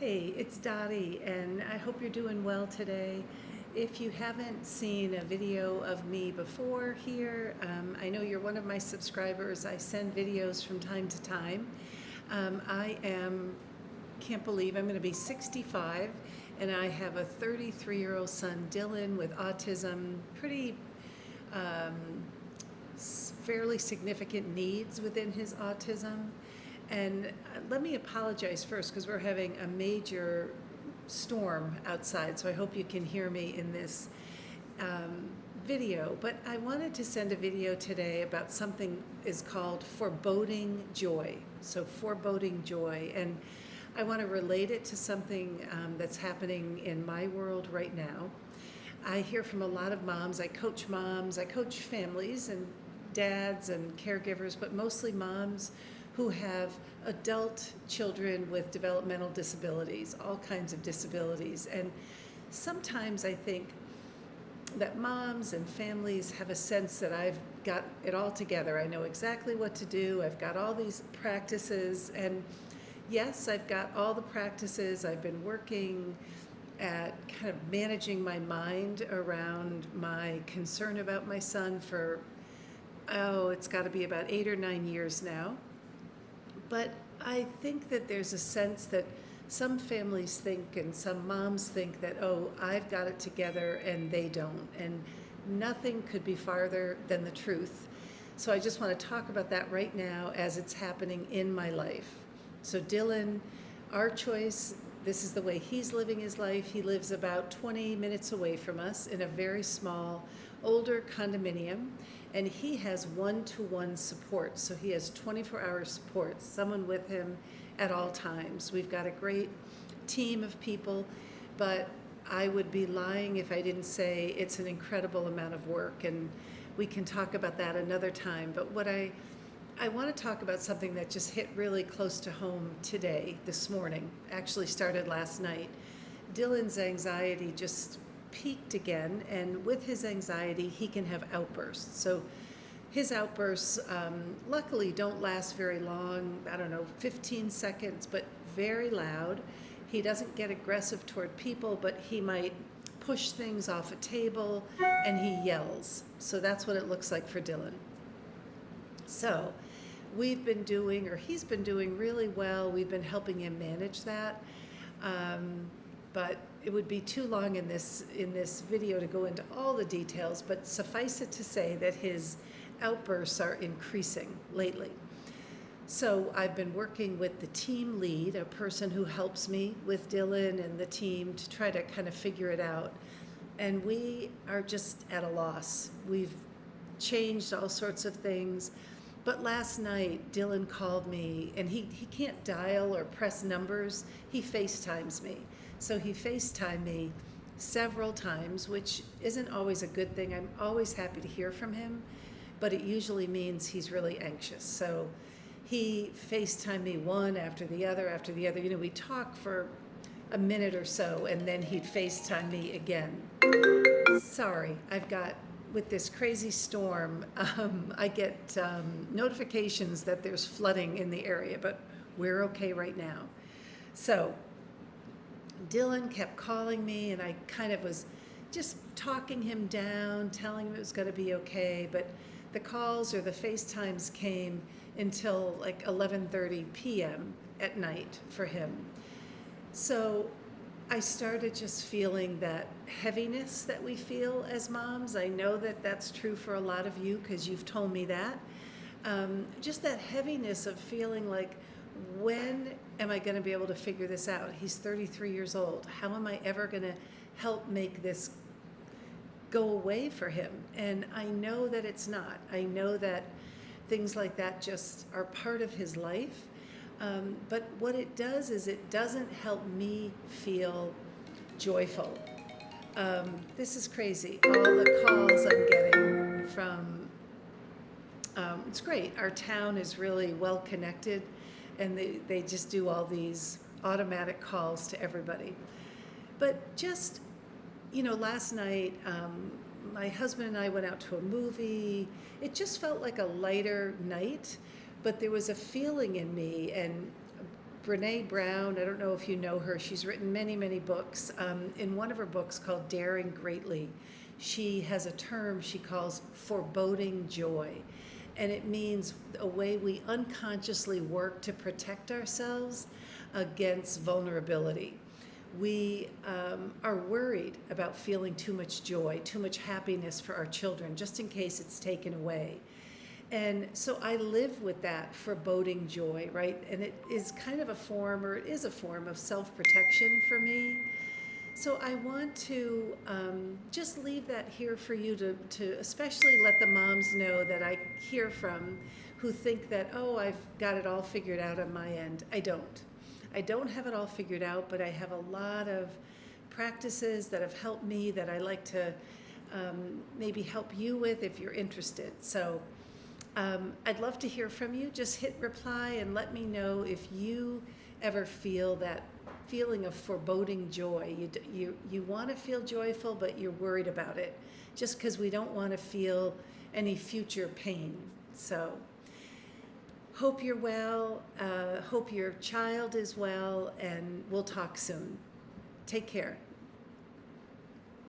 Hey, it's Dottie, and I hope you're doing well today. If you haven't seen a video of me before here, I know you're one of my subscribers. I send videos from time to time. Can't believe I'm going to be 65, and I have a 33-year-old son, Dylan, with autism, pretty um, fairly significant needs within his autism. And let me apologize first because we're having a major storm outside, so I hope you can hear me in this um, video. But I wanted to send a video today about something is called Foreboding Joy. So Foreboding Joy, and I want to relate it to something that's happening in my world right now. I hear from a lot of moms. I coach families and dads and caregivers, but mostly moms who have adult children with developmental disabilities, all kinds of disabilities. And sometimes I think that moms and families have a sense that I've got it all together. I know exactly what to do. I've got all these practices. And yes, I've got all the practices. I've been working at kind of managing my mind around my concern about my son for, it's got to be about 8 or 9 years now. But I think that there's a sense that some families think and some moms think that, I've got it together and they don't. And nothing could be farther than the truth. So I just want to talk about that right now as it's happening in my life. So Dylan, our choice, this is the way he's living his life. He lives about 20 minutes away from us in a very small, older condominium. And he has one-to-one support. So he has 24-hour support, someone with him at all times. We've got a great team of people, but I would be lying if I didn't say it's an incredible amount of work, and we can talk about that another time. But what I want to talk about something that just hit really close to home today, this morning, actually started last night. Dylan's anxiety just peaked again, and with his anxiety, he can have outbursts. So his outbursts, luckily, don't last very long, 15 seconds, but very loud. He doesn't get aggressive toward people, but he might push things off a table, and he yells. So that's what it looks like for Dylan. So he's been doing really well. We've been helping him manage that. But it would be too long in this video to go into all the details, but suffice it to say that his outbursts are increasing lately. So I've been working with the team lead, a person who helps me with Dylan and the team to try to kind of figure it out. And we are just at a loss. We've changed all sorts of things. But last night, Dylan called me, and he can't dial or press numbers. He FaceTimes me. So he FaceTimed me several times, which isn't always a good thing. I'm always happy to hear from him, but it usually means he's really anxious. So he FaceTimed me one after the other. We talk for a minute or so, and then he'd FaceTime me again. Sorry, with this crazy storm, I get notifications that there's flooding in the area, but we're okay right now. So Dylan kept calling me, and I kind of was just talking him down, telling him it was going to be okay, but the calls or the FaceTimes came until like 11:30 p.m. at night for him. So I started just feeling that heaviness that we feel as moms. I know that that's true for a lot of you because you've told me that. Just that heaviness of feeling like, when am I going to be able to figure this out? He's 33 years old. How am I ever going to help make this go away for him? And I know that it's not. I know that things like that just are part of his life. But what it does is it doesn't help me feel joyful. This is crazy. All the calls I'm getting from, it's great. Our town is really well connected, and they just do all these automatic calls to everybody. But just, last night, my husband and I went out to a movie. It just felt like a lighter night, but there was a feeling in me, and Brene Brown, I don't know if you know her, she's written many, many books. In one of her books called Daring Greatly, she has a term she calls foreboding joy. And it means a way we unconsciously work to protect ourselves against vulnerability. We are worried about feeling too much joy, too much happiness for our children, just in case it's taken away. And so I live with that foreboding joy, right? And it is kind of a form, or it is a form of self-protection for me. So I want to just leave that here for you to especially let the moms know that I hear from who think that, oh, I've got it all figured out on my end. I don't. I don't have it all figured out, but I have a lot of practices that have helped me that I like to maybe help you with if you're interested. So I'd love to hear from you. Just hit reply and let me know if you ever feel that feeling of foreboding joy. You want to feel joyful, but you're worried about it, just because we don't want to feel any future pain. So hope you're well, hope your child is well, and we'll talk soon. Take care.